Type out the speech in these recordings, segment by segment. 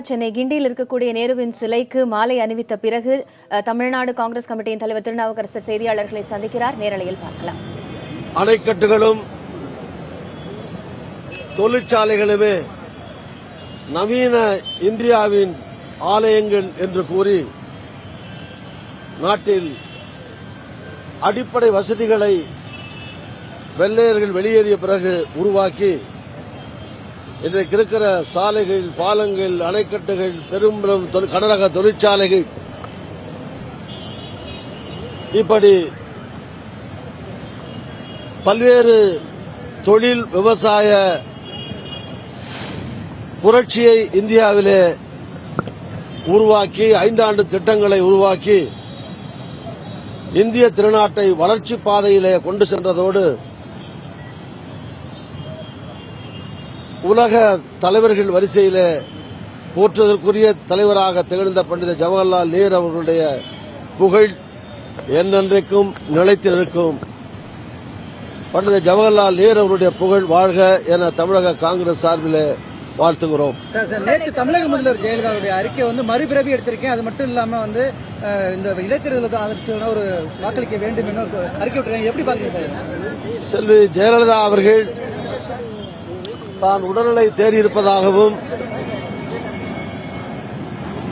சென்னை கிண்டியில் இருக்கக்கூடிய நேருவின் சிலைக்கு மாலை அணிவித்த பிறகு தமிழ்நாடு காங்கிரஸ் கமிட்டியின் தலைவர் திருநாவுக்கரசர் செய்தியாளர்களை சந்திக்கிறார். நேரலையில் பார்க்கலாம். அணைக்கட்டுகளும் தொழிற்சாலைகளுமே நவீன இந்தியாவின் ஆலயங்கள் என்று கூறி நாட்டில் அடிப்படை வசதிகளை வெள்ளையர்கள் வெளியேறிய பிறகு உருவாக்கி இன்றைக்கு இருக்கிற சாலைகள், பாலங்கள், அணைக்கட்டுகள், பெரும் கனரக தொழிற்சாலைகள், இப்படி பல்வேறு தொழில் விவசாய புரட்சியை இந்தியாவிலே உருவாக்கி 5 ஆண்டு திட்டங்களை உருவாக்கி இந்திய திருநாட்டை வளர்ச்சி பாதையிலே கொண்டு சென்றதோடு உலக தலைவர்கள் வரிசையிலே போற்றுவதற்குரிய தலைவராக திகழ்ந்த பண்டித ஜவஹர்லால் நேரு அவர்களுடைய புகழ் என்றென்றைக்கும் நிலைத்து நிற்கும். பண்டித ஜவஹர்லால் நேரு அவருடைய புகழ் வாழ்க என தமிழக காங்கிரஸ் சார்பில் வாழ்த்துகிறோம். நேற்று தமிழக முதல்வர் ஜெயலலிதாவுடைய அறிக்கை மறுபிறவி எடுத்திருக்கேன். அது மட்டும் இல்லாம இந்த இடைத்தேர்தல் ஆதரிச்சு ஒரு வாக்களிக்க வேண்டும் என அறிக்கை விட்டுருக்கேன். எப்படி பாக்குறீங்க? செல்வி ஜெயலலிதா அவர்கள் தான் உடல்நிலை தேறியிருப்பதாகவும்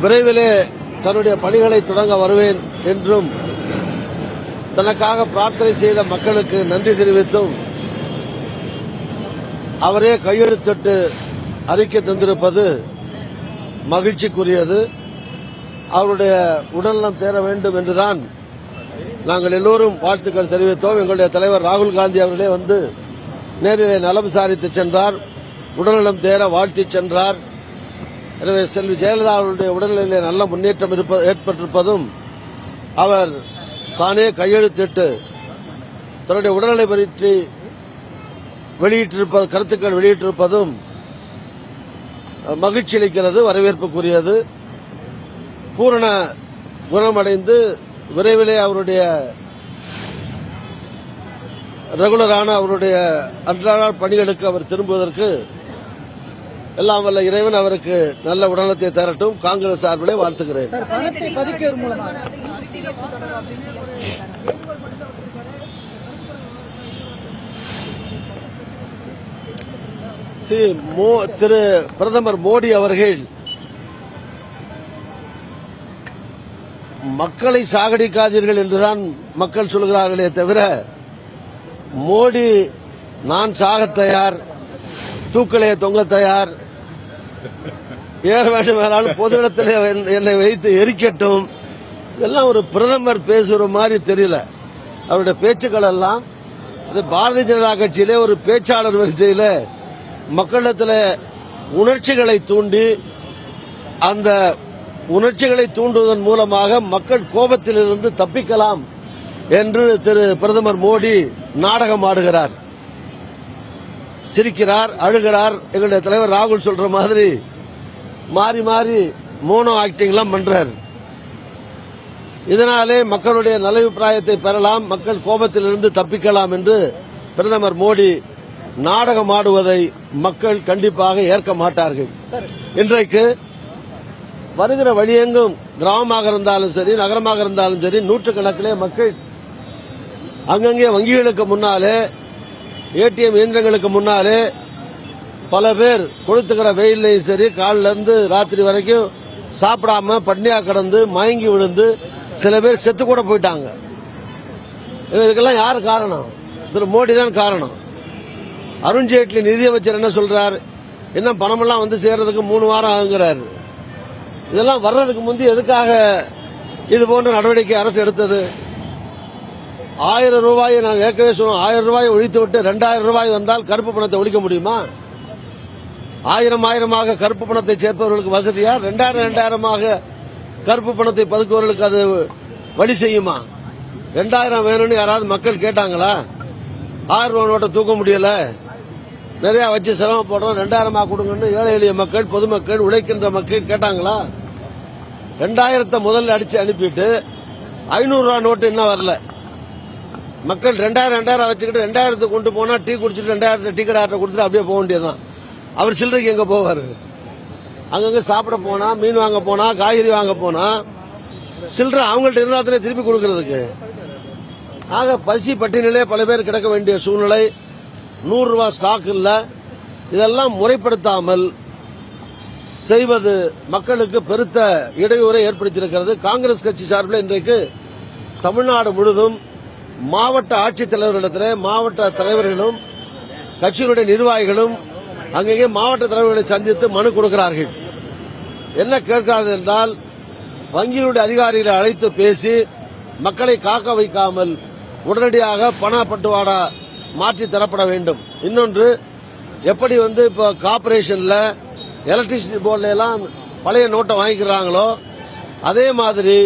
விரைவிலே தன்னுடைய பணிகளை தொடங்க வருவேன் என்றும் தனக்காக பிரார்த்தனை செய்த மக்களுக்கு நன்றி தெரிவித்தும் அவரே கையெழுத்திட்டு அறிக்கை தந்திருப்பது மகிழ்ச்சிக்குரியது. அவருடைய உடல்நலம் தேர வேண்டும் என்றுதான் நாங்கள் எல்லோரும் வாழ்த்துக்கள் தெரிவித்தோம். எங்களுடைய தலைவர் ராகுல் காந்தி அவர்களே நேரிலே நலம் விசாரித்து சென்றார், உடல்நலம் தேர வாழ்த்தி சென்றார். எனவே செல்வி ஜெயலலிதா அவருடைய உடல்நிலையிலே நல்ல முன்னேற்றம் ஏற்பட்டிருப்பதும் அவர் தானே கையெழுத்திட்டு தன்னுடைய உடல்நிலை பற்றி கருத்துக்கள் வெளியிட்டிருப்பதும் மகிழ்ச்சி அளிக்கிறது, வரவேற்புக்குரியது. பூரண குணமடைந்து விரைவிலே அவருடைய ரெகுலரான அவருடைய அன்றாட பணிகளுக்கு அவர் திரும்புவதற்கு எல்லாம் வல்ல இறைவன் அவருக்கு நல்ல உடல்நலத்தை தரட்டும். காங்கிரஸ் சார்பிலே வாழ்த்துகிறேன். திரு பிரதமர் மோடி அவர்கள் மக்களை சாகடிக்காதீர்கள் என்றுதான் மக்கள் சொல்கிறார்களே தவிர, மோடி நான் சாக தயார், தூக்கலையை தொங்க தயார், ஏற வேண்டும் பொது இடத்தில் என்னை வைத்து எரிக்கட்டும், இதெல்லாம் ஒரு பிரதமர் பேசுற மாதிரி தெரியல. அவருடைய பேச்சுக்கள் எல்லாம் பாரதிய ஜனதா கட்சியிலே ஒரு பேச்சாளர் வரிசையில் மக்களிடத்தில் உணர்ச்சிகளை தூண்டி அந்த உணர்ச்சிகளை தூண்டுவதன் மூலமாக மக்கள் கோபத்திலிருந்து தப்பிக்கலாம் என்று திரு பிரதமர் மோடி நாடகம் ஆடுகிறார், சிரிக்கிறார், அழுகிறார். எங்களுடைய தலைவர் ராகுல் சொல்ற மாதிரி மாறி மாறி மோனோ ஆக்டிங்லாம் பண்றார். இதனாலே மக்களுடைய நலவிப்பிராயத்தை பெறலாம், மக்கள் கோபத்திலிருந்து தப்பிக்கலாம் என்று பிரதமர் மோடி நாடகம் ஆடுவதை மக்கள் கண்டிப்பாக ஏற்க மாட்டார்கள். இன்றைக்கு வருகிற வழியெங்கும் கிராமமாக இருந்தாலும் சரி, நகரமாக இருந்தாலும் சரி, நூற்றுக்கணக்கிலே மக்கள் அங்கங்கே வங்கிகளுக்கு முன்னாலே, ஏடிஎம் இயந்திரங்களுக்கு முன்னாலே பல பேர் கொளுத்துக்கிற வெயிலையும் சரி, காலில இருந்து ராத்திரி வரைக்கும் சாப்பிடாம பட்னியா கிடந்து மயங்கி விழுந்து சில பேர் செத்து கூட போயிட்டாங்க. இதுக்கெல்லாம் யார் காரணம்? திரு மோடி தான் காரணம். அருண்ஜேட்லி நிதியமைச்சர் என்ன சொல்றார்? இன்னும் பணமெல்லாம் சேர்றதுக்கு 3 வாரம் ஆகுங்கிறாரு. இதெல்லாம் வர்றதுக்கு முந்தைய எதுக்காக இது போன்ற நடவடிக்கை அரசு எடுத்தது? 1000 ரூபாயை நாங்கள் ஏற்கனவே சொன்னோம், 1000 ரூபாயை ஒழித்து விட்டு 2000 ரூபாய் வந்தால் கருப்பு பணத்தை ஒழிக்க முடியுமா? 1000 கருப்பு பணத்தை சேர்ப்பவர்களுக்கு வசதியா? 2000 கருப்பு பணத்தை பதுக்குவவர்களுக்கு அது வழி செய்யுமா? 2000 வேணும்னு யாராவது மக்கள் கேட்டாங்களா? 1000 ரூபாய் நோட்டை தூக்க முடியல, நிறைய வச்சு சிரமப்படுறோம், 2000 கொடுங்கன்னு ஏழை எளிய மக்கள், பொதுமக்கள், உழைக்கின்ற மக்கள் கேட்டாங்களா? 2000 முதல்ல அடிச்சு அனுப்பிட்டு 500 ரூபாய் நோட்டு இன்னும் வரல. மக்கள் 2000 வச்சுக்கிட்டு 2000 கொண்டு போனா டீ குடிச்சிட்டு 2000 டீ கடை கொடுத்துட்டு அப்படியே போக வேண்டியதுதான். அவர் சில்லறைக்கு எங்க போவாரு? அங்கங்க சாப்பிட போனா, மீன் வாங்க போனா, காய்கறி வாங்க போனா சில்லறை அவங்கள்ட்ட இருந்தா திருப்பி கொடுக்கறதுக்கு. ஆக பசி பட்டினிலே பல பேர் கிடக்க வேண்டிய சூழ்நிலை. 100 ரூபாய் ஸ்டாக் இல்ல. இதெல்லாம் முறைப்படுத்தாமல் செய்வது மக்களுக்கு பெருத்த இடையூறை ஏற்படுத்தியிருக்கிறது. காங்கிரஸ் கட்சி சார்பில் இன்றைக்கு தமிழ்நாடு முழுவதும் மாவட்ட ஆட்சித்தலைவர்களிடத்திலே மாவட்ட தலைவர்களும் கட்சியினுடைய நிர்வாகிகளும் அங்கங்கே மாவட்ட தலைவர்களை சந்தித்து மனு கொடுக்கிறார்கள். என்ன கேட்கிறார்கள் என்றால், வங்கியினுடைய அதிகாரிகளை அழைத்து பேசி மக்களை காக்க வைக்காமல் உடனடியாக பண பட்டுவாடா மாற்றி தரப்பட வேண்டும். இன்னொன்று, எப்படி இப்போ கார்பரேஷன்ல எலக்ட்ரிசிட்டி போர்டுல எல்லாம் பழைய நோட்டை வாங்கிக்கிறாங்களோ அதே மாதிரி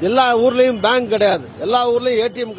எல்லா ஊர்லயும் பேங்க் கிடையாது, எல்லா ஊர்லயும் ஏடிஎம்